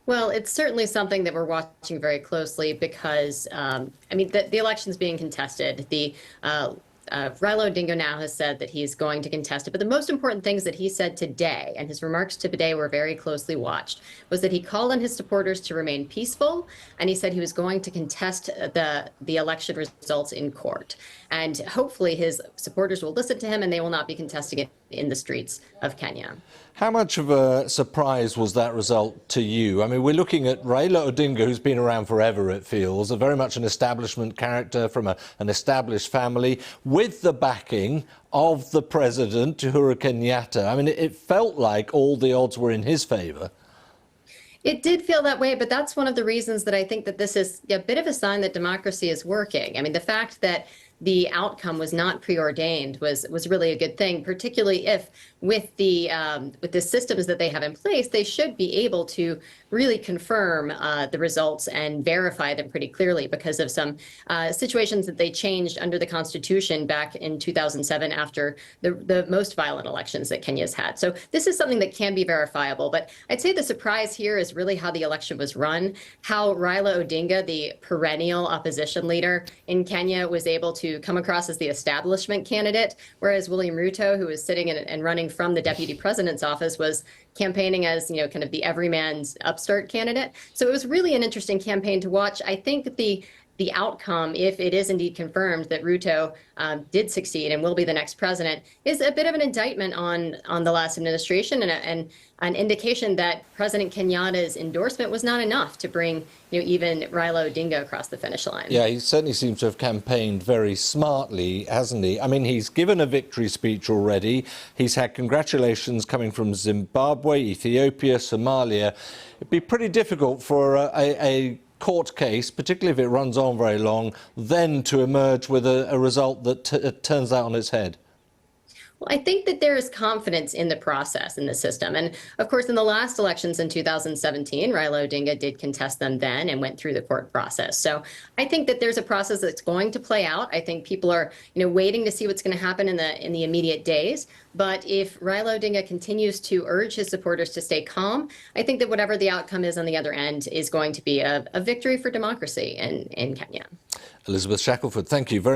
Well, it's certainly something that we're watching very closely because, I mean, the election's being contested. Raila Odinga now has said that he's going to contest it. But the most important things that he said today, and his remarks today were very closely watched, was that he called on his supporters to remain peaceful, and he said he was going to contest the election results in court. And hopefully his supporters will listen to him and they will not be contesting it in the streets of Kenya. How much of a surprise was that result to you? I mean, we're looking at Raila Odinga, who's been around forever, it feels, very much an establishment character from an established family, with the backing of the president, Uhuru Kenyatta. I mean, it felt like all the odds were in his favour. It did feel that way, but that's one of the reasons that I think that this is a bit of a sign that democracy is working. I mean, the fact that the outcome was not preordained was really a good thing, particularly if with the systems that they have in place, they should be able to really confirm the results and verify them pretty clearly because of some situations that they changed under the Constitution back in 2007 after the most violent elections that Kenya's had. So this is something that can be verifiable. But I'd say the surprise here is really how the election was run, how Raila Odinga, the perennial opposition leader in Kenya, was able to come across as the establishment candidate, whereas William Ruto, who was sitting and running from the deputy president's office, was campaigning as, kind of the everyman's upstart candidate. So it was really an interesting campaign to watch. I think the outcome, if it is indeed confirmed that Ruto did succeed and will be the next president, is a bit of an indictment on the last administration and an indication that President Kenyatta's endorsement was not enough to bring even Raila Odinga across the finish line. Yeah, he certainly seems to have campaigned very smartly, hasn't he? I mean, he's given a victory speech already. He's had congratulations coming from Zimbabwe, Ethiopia, Somalia. It'd be pretty difficult for a court case, particularly if it runs on very long, then to emerge with a result that turns that on its head. Well, I think that there is confidence in the process, in the system. And of course, in the last elections in 2017, Raila Odinga did contest them then and went through the court process. So I think that there's a process that's going to play out. I think people are, waiting to see what's going to happen in the immediate days. But if Raila Odinga continues to urge his supporters to stay calm, I think that whatever the outcome is on the other end is going to be a victory for democracy in Kenya. Elizabeth Shackleford, thank you very much.